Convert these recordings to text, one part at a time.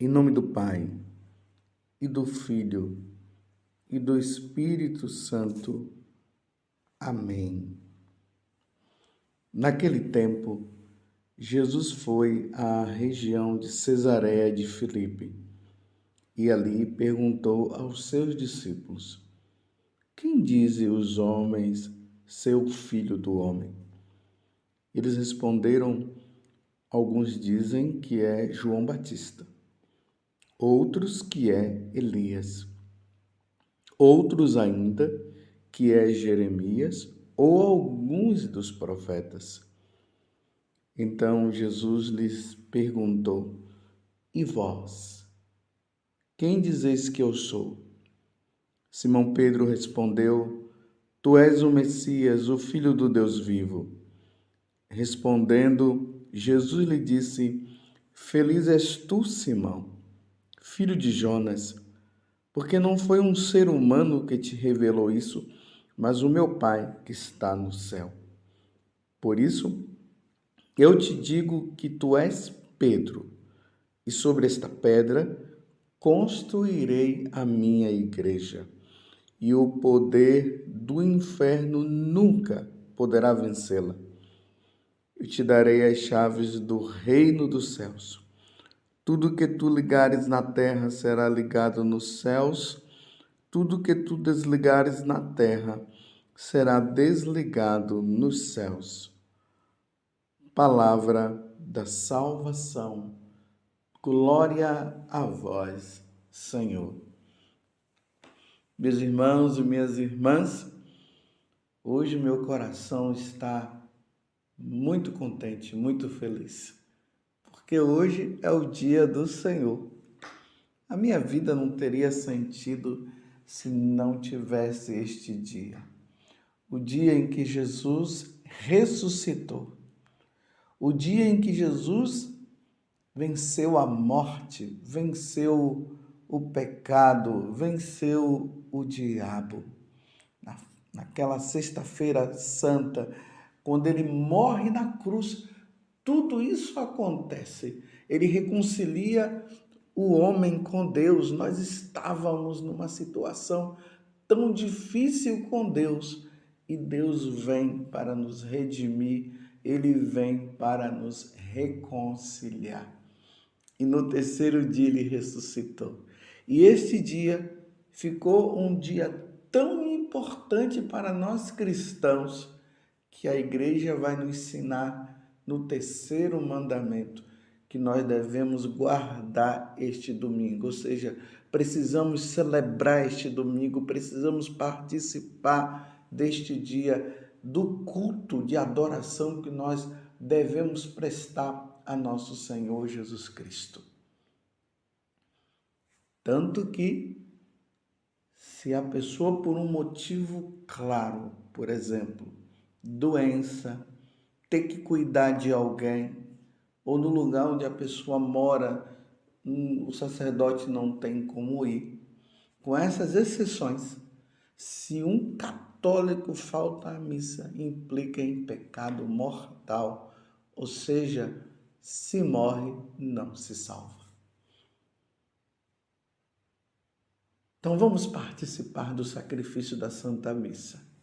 Em nome do Pai, e do Filho, e do Espírito Santo. Amém. Naquele tempo, Jesus foi à região de Cesareia de Filipe e ali perguntou aos seus discípulos: Quem dizem os homens ser o Filho do Homem? Eles responderam: Alguns dizem que é João Batista, outros que é Elias, outros ainda que é Jeremias ou alguns dos profetas. Então Jesus lhes perguntou: E vós? Quem dizeis que eu sou? Simão Pedro respondeu: Tu és o Messias, o Filho do Deus vivo. Respondendo, Jesus lhe disse: Feliz és tu, Simão, filho de Jonas, porque não foi um ser humano que te revelou isso, mas o meu Pai que está no céu. Por isso, eu te digo que tu és Pedro, e sobre esta pedra construirei a minha igreja, e o poder do inferno nunca poderá vencê-la. Eu te darei as chaves do reino dos céus. Tudo que tu ligares na terra será ligado nos céus, tudo que tu desligares na terra será desligado nos céus. Palavra da salvação. Glória a vós, Senhor. Meus irmãos e minhas irmãs, hoje meu coração está muito contente, muito feliz, porque hoje é o dia do Senhor. A minha vida não teria sentido se não tivesse este dia. O dia em que Jesus ressuscitou. O dia em que Jesus venceu a morte, venceu o pecado, venceu o diabo. Naquela sexta-feira santa, quando ele morre na cruz, tudo isso acontece. Ele reconcilia o homem com Deus. Nós estávamos numa situação tão difícil com Deus e Deus vem para nos redimir, ele vem para nos reconciliar. E no terceiro dia ele ressuscitou. E este dia ficou um dia tão importante para nós cristãos que a igreja vai nos ensinar no terceiro mandamento que nós devemos guardar este domingo, ou seja, precisamos celebrar este domingo, precisamos participar deste dia do culto de adoração que nós devemos prestar a nosso Senhor Jesus Cristo. Tanto que, se a pessoa por um motivo claro, por exemplo, doença, ter que cuidar de alguém, ou no lugar onde a pessoa mora, o sacerdote não tem como ir. Com essas exceções, se um católico falta à missa, implica em pecado mortal, ou seja, se morre, não se salva. Então vamos participar do sacrifício da Santa Missa.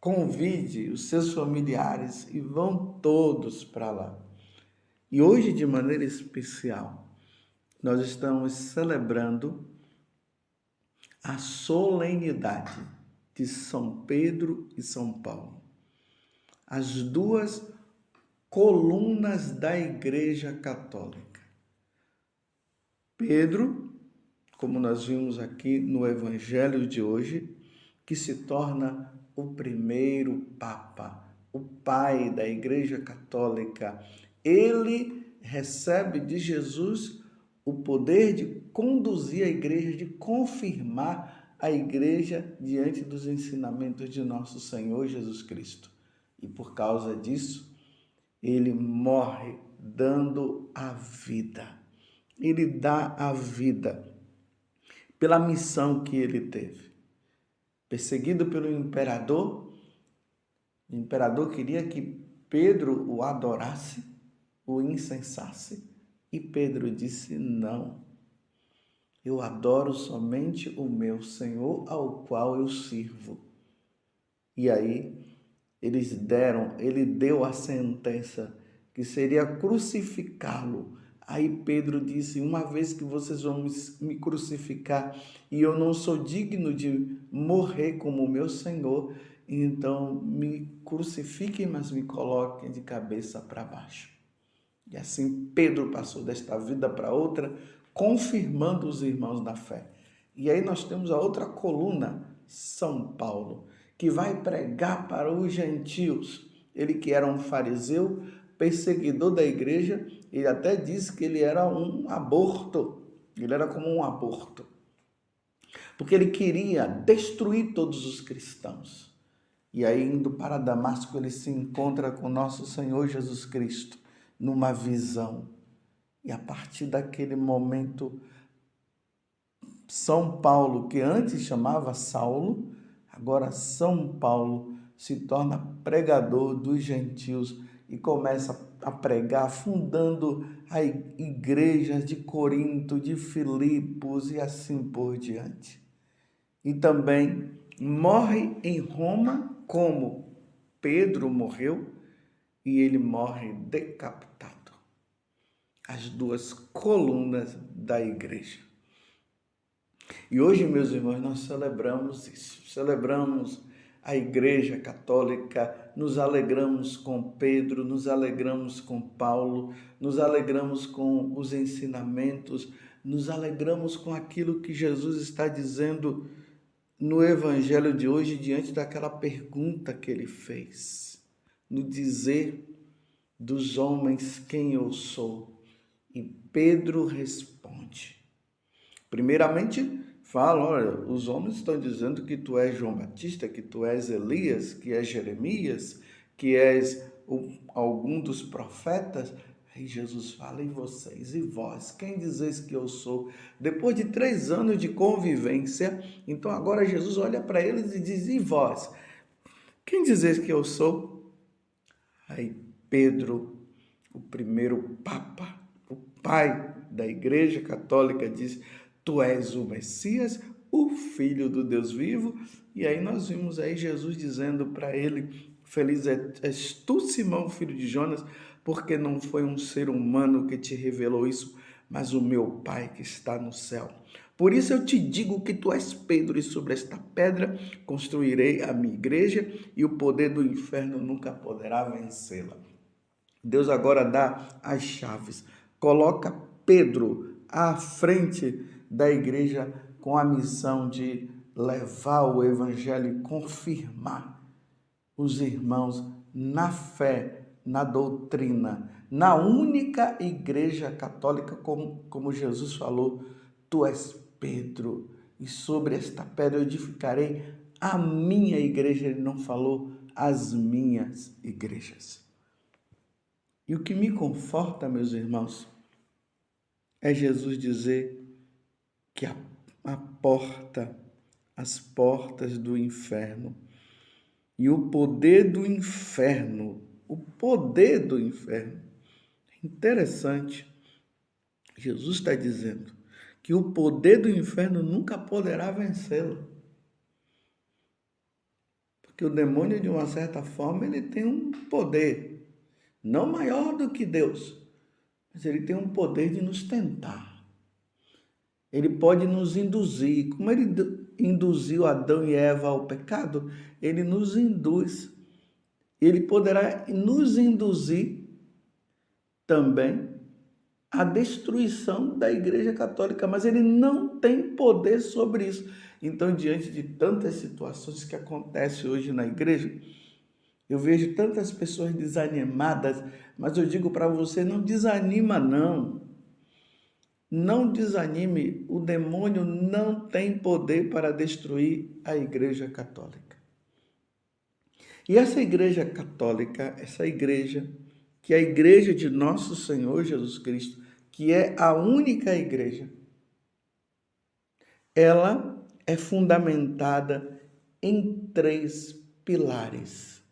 Convide os seus familiares e vão todos para lá. E hoje, de maneira especial, nós estamos celebrando a solenidade de São Pedro e São Paulo, as duas colunas da Igreja Católica. Pedro, como nós vimos aqui no Evangelho de hoje, que se torna o primeiro Papa, o pai da Igreja Católica. Ele recebe de Jesus o poder de conduzir a igreja, de confirmar a igreja diante dos ensinamentos de nosso Senhor Jesus Cristo. E por causa disso, ele morre dando a vida. Ele dá a vida pela missão que ele teve. Perseguido pelo imperador, o imperador queria que Pedro o adorasse, o incensasse, e Pedro disse não. Eu adoro somente o meu Senhor, ao qual eu sirvo. E aí, ele deu a sentença que seria crucificá-lo. Aí Pedro disse: uma vez que vocês vão me crucificar e eu não sou digno de morrer como meu Senhor, então me crucifiquem, mas me coloquem de cabeça para baixo. E assim Pedro passou desta vida para outra, confirmando os irmãos na fé. E aí nós temos a outra coluna, São Paulo, que vai pregar para os gentios. Ele que era um fariseu, perseguidor da igreja, ele até disse que ele era um aborto. Ele era como um aborto. Porque ele queria destruir todos os cristãos. E aí, indo para Damasco, ele se encontra com nosso Senhor Jesus Cristo, numa visão. E a partir daquele momento, São Paulo, que antes chamava Saulo, agora São Paulo se torna pregador dos gentios e começa a pregar, fundando igrejas de Corinto, de Filipos e assim por diante. E também morre em Roma, como Pedro morreu, e ele morre decapitado. As duas colunas da igreja. E hoje, meus irmãos, nós celebramos isso. Celebramos a Igreja Católica, nos alegramos com Pedro, nos alegramos com Paulo, nos alegramos com os ensinamentos, nos alegramos com aquilo que Jesus está dizendo no Evangelho de hoje, diante daquela pergunta que ele fez, no dizer dos homens quem eu sou. E Pedro responde. Primeiramente, fala, olha, os homens estão dizendo que tu és João Batista, que tu és Elias, que és Jeremias, que és algum dos profetas. Aí Jesus fala, e vocês, e vós, quem dizeis que eu sou? Depois de 3 anos de convivência, então agora Jesus olha para eles e diz, e vós, quem dizeis que eu sou? Aí Pedro, o primeiro Papa, o pai da Igreja Católica, diz, tu és o Messias, o Filho do Deus vivo. E aí nós vimos aí Jesus dizendo para ele, feliz és tu, Simão, filho de Jonas, porque não foi um ser humano que te revelou isso, mas o meu Pai que está no céu. Por isso eu te digo que tu és Pedro, e sobre esta pedra construirei a minha igreja, e o poder do inferno nunca poderá vencê-la. Deus agora dá as chaves, coloca Pedro à frente da igreja com a missão de levar o evangelho e confirmar os irmãos na fé, na doutrina, na única igreja católica, como Jesus falou, tu és Pedro, e sobre esta pedra eu edificarei a minha igreja. Ele não falou as minhas igrejas. E o que me conforta, meus irmãos, é Jesus dizer que a porta, as portas do inferno e o poder do inferno, interessante, Jesus está dizendo que o poder do inferno nunca poderá vencê-lo. Porque o demônio, de uma certa forma, ele tem um poder, não maior do que Deus, mas ele tem um poder de nos tentar. Ele pode nos induzir. Como ele induziu Adão e Eva ao pecado, ele nos induz. Ele poderá nos induzir também à destruição da Igreja Católica, mas ele não tem poder sobre isso. Então, diante de tantas situações que acontecem hoje na igreja, eu vejo tantas pessoas desanimadas, mas eu digo para você, não desanima não. Não desanime, o demônio não tem poder para destruir a Igreja Católica. E essa Igreja Católica, essa igreja, que é a igreja de nosso Senhor Jesus Cristo, que é a única igreja, ela é fundamentada em 3 pilares.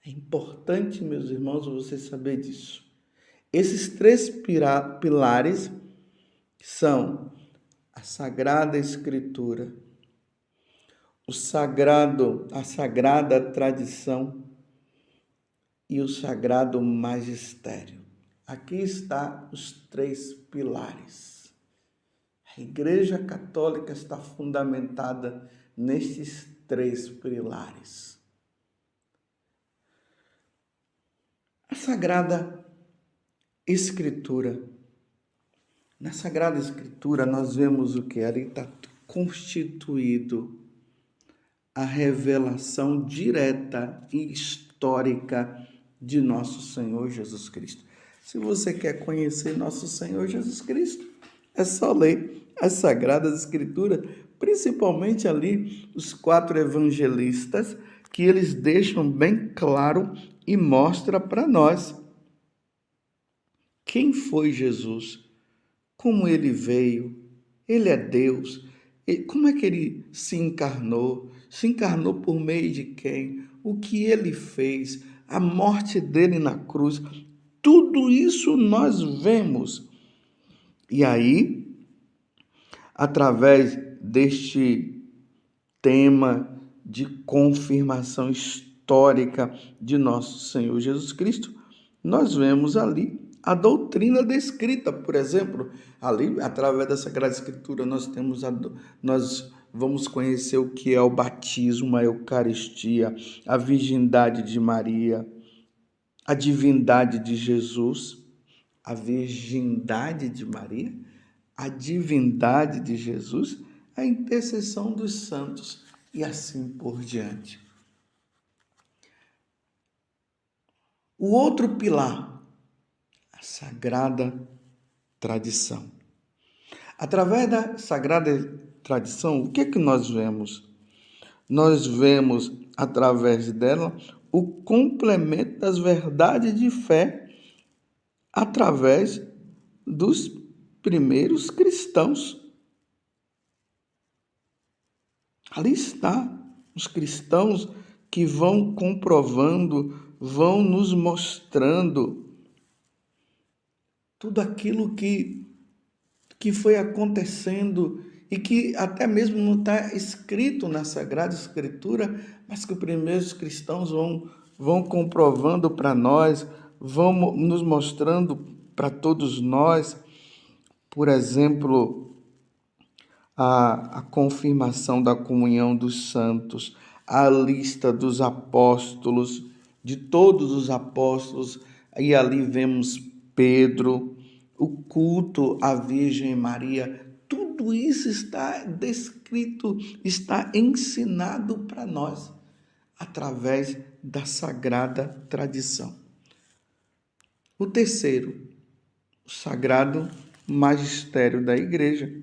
É importante, meus irmãos, você saber disso. Esses 3 pilares são a Sagrada Escritura, a sagrada tradição e o sagrado magistério. Aqui está os 3 pilares. A Igreja Católica está fundamentada nestes 3 pilares. A Sagrada Escritura. Na Sagrada Escritura nós vemos o que? Ali está constituído a revelação direta e histórica de nosso Senhor Jesus Cristo. Se você quer conhecer nosso Senhor Jesus Cristo, é só ler as Sagradas Escrituras, principalmente ali os 4 evangelistas, que eles deixam bem claro e mostra para nós quem foi Jesus, como ele veio, ele é Deus, como é que ele se encarnou por meio de quem, o que ele fez, a morte dele na cruz, tudo isso nós vemos. E aí, através deste tema de confirmação histórica de nosso Senhor Jesus Cristo, nós vemos ali a doutrina descrita. Por exemplo, ali, através da Sagrada Escritura, nós vamos conhecer o que é o batismo, a Eucaristia, a virgindade de Maria, a divindade de Jesus, a virgindade de Maria, a divindade de Jesus, a intercessão dos santos e assim por diante. O outro pilar, a sagrada tradição. Através da sagrada tradição, o que é que nós vemos? Nós vemos, através dela, o complemento das verdades de fé através dos primeiros cristãos. Ali está os cristãos que vão comprovando, vão nos mostrando tudo aquilo que foi acontecendo e que até mesmo não está escrito na Sagrada Escritura, mas que os primeiros cristãos vão comprovando para nós, vão nos mostrando para todos nós. Por exemplo, a confirmação da comunhão dos santos, a lista dos apóstolos, de todos os apóstolos, e ali vemos Pedro, o culto à Virgem Maria, tudo isso está descrito, está ensinado para nós através da sagrada tradição. O terceiro, o sagrado magistério da Igreja.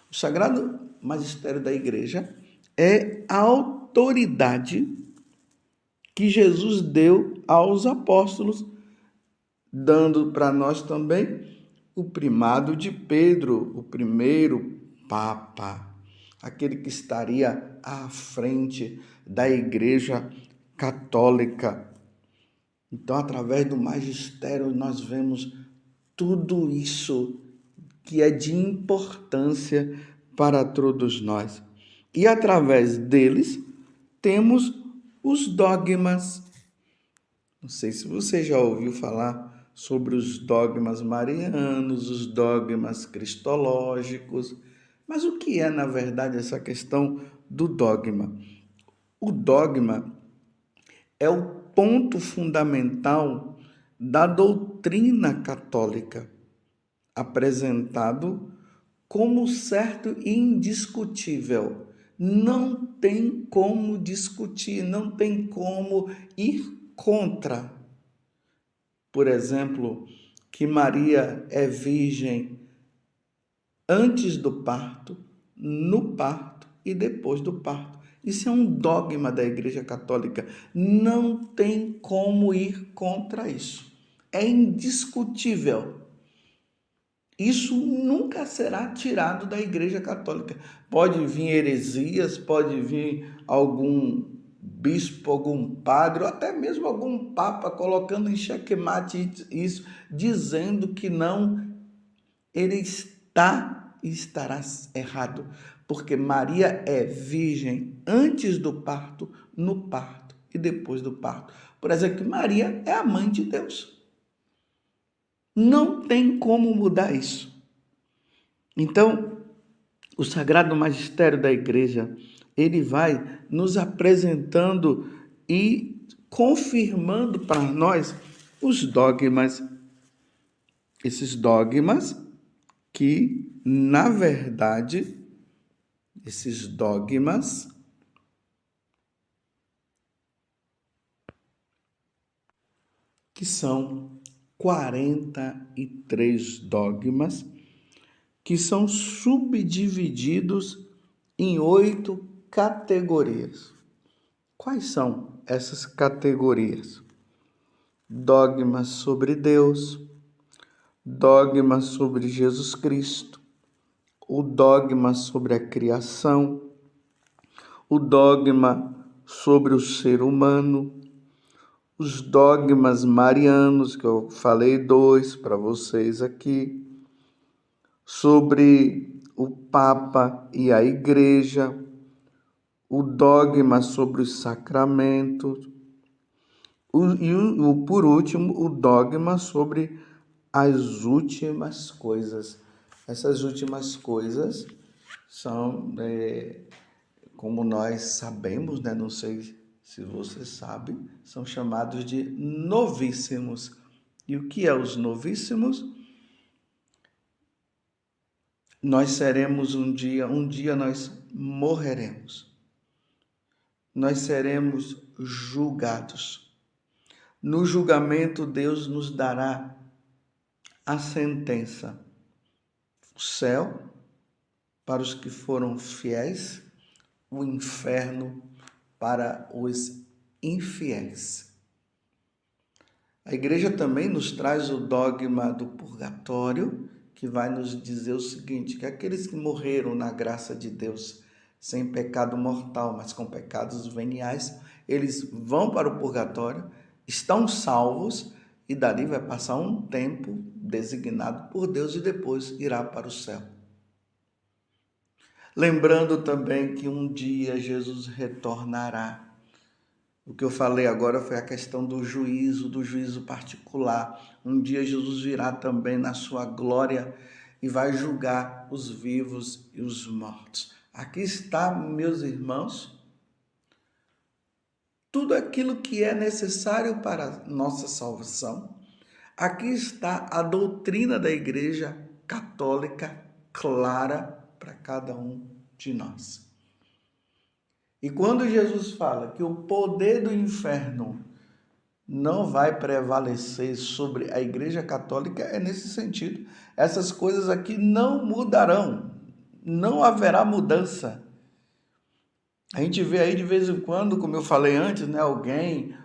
O sagrado magistério da Igreja é a autoridade que Jesus deu aos apóstolos, dando para nós também o primado de Pedro, o primeiro Papa, aquele que estaria à frente da Igreja Católica. Então, através do magistério, nós vemos tudo isso que é de importância para todos nós. E através deles, temos os dogmas. Não sei se você já ouviu falar sobre os dogmas marianos, os dogmas cristológicos. Mas o que é, na verdade, essa questão do dogma? O dogma é o ponto fundamental da doutrina católica, apresentado como certo e indiscutível. Não tem como discutir, não tem como ir contra. Por exemplo, que Maria é virgem antes do parto, no parto e depois do parto. Isso é um dogma da Igreja Católica. Não tem como ir contra isso. É indiscutível. Isso nunca será tirado da Igreja Católica. Pode vir heresias, pode vir algum bispo, algum padre, ou até mesmo algum papa colocando em xeque-mate isso, dizendo que não, ele está estará errado, porque Maria é virgem antes do parto, no parto e depois do parto. Por exemplo, que Maria é a mãe de Deus. Não tem como mudar isso. Então, o Sagrado Magistério da Igreja, ele vai nos apresentando e confirmando para nós os dogmas. Esses dogmas que, na verdade, esses dogmas que são 43 dogmas, que são subdivididos em 8 categorias. Quais são essas categorias? Dogmas sobre Deus, dogma sobre Jesus Cristo, o dogma sobre a criação, o dogma sobre o ser humano, os dogmas marianos, que eu falei 2 para vocês aqui, sobre o Papa e a Igreja, o dogma sobre os sacramentos, por último, o dogma sobre as últimas coisas. Essas últimas coisas são, como nós sabemos, né? Não sei se você sabe, são chamados de novíssimos. E o que é os novíssimos? Nós seremos um dia nós morreremos. Nós seremos julgados. No julgamento, Deus nos dará a sentença. O céu, para os que foram fiéis, o inferno, para os infiéis. A igreja também nos traz o dogma do purgatório, que vai nos dizer o seguinte, que aqueles que morreram na graça de Deus, sem pecado mortal, mas com pecados veniais, eles vão para o purgatório, estão salvos e dali vai passar um tempo designado por Deus e depois irá para o céu. Lembrando também que um dia Jesus retornará. O que eu falei agora foi a questão do juízo particular. Um dia Jesus virá também na sua glória e vai julgar os vivos e os mortos. Aqui está, meus irmãos, tudo aquilo que é necessário para a nossa salvação. Aqui está a doutrina da Igreja Católica clara para cada um de nós. E quando Jesus fala que o poder do inferno não vai prevalecer sobre a Igreja Católica, é nesse sentido. Essas coisas aqui não mudarão, não haverá mudança. A gente vê aí de vez em quando, como eu falei antes, né,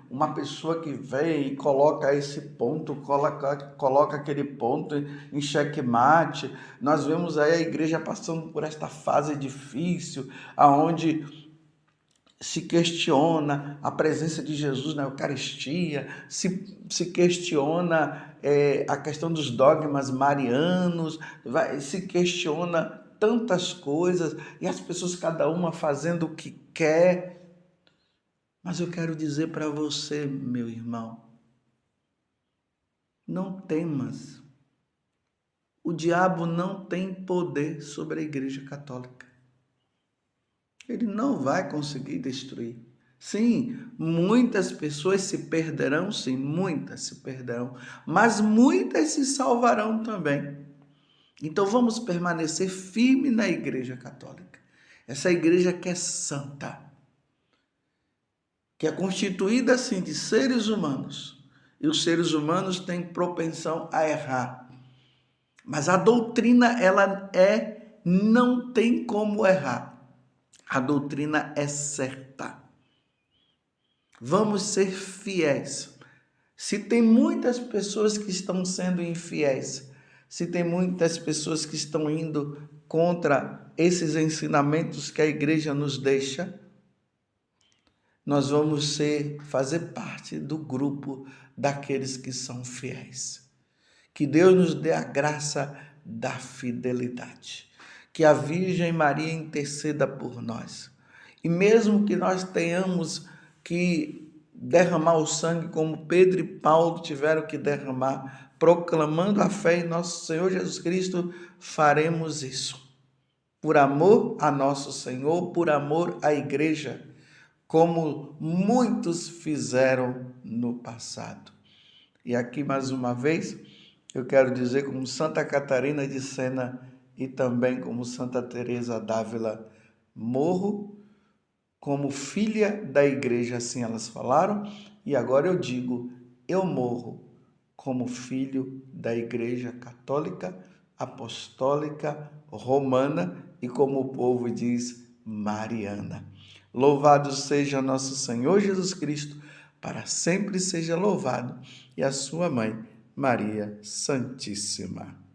uma pessoa que vem e coloca esse ponto, coloca aquele ponto em xeque-mate. Nós vemos aí a igreja passando por esta fase difícil, aonde se questiona a presença de Jesus na Eucaristia, se questiona a questão dos dogmas marianos, se questiona tantas coisas, e as pessoas cada uma fazendo o que quer. Mas eu quero dizer para você, meu irmão, não temas. O diabo não tem poder sobre a Igreja Católica. Ele não vai conseguir destruir. Sim, muitas pessoas se perderão, sim, muitas se perderão, mas muitas se salvarão também. Então vamos permanecer firme na Igreja Católica. Essa igreja que é santa, que é constituída assim de seres humanos, e os seres humanos têm propensão a errar. Mas a doutrina, não tem como errar. A doutrina é certa. Vamos ser fiéis. Se tem muitas pessoas que estão sendo infiéis, se tem muitas pessoas que estão indo contra esses ensinamentos que a igreja nos deixa, nós vamos fazer parte do grupo daqueles que são fiéis. Que Deus nos dê a graça da fidelidade. que a Virgem Maria interceda por nós. E mesmo que nós tenhamos que derramar o sangue como Pedro e Paulo tiveram que derramar, proclamando a fé em nosso Senhor Jesus Cristo, faremos isso. Por amor a nosso Senhor, por amor à igreja, como muitos fizeram no passado. E aqui mais uma vez, eu quero dizer como Santa Catarina de Sena e também como Santa Teresa d'Ávila, morro como filha da igreja, assim elas falaram, e agora eu digo, eu morro como filho da igreja católica, apostólica, romana e como o povo diz, mariana. Louvado seja nosso Senhor Jesus Cristo, para sempre seja louvado, e a sua mãe, Maria Santíssima.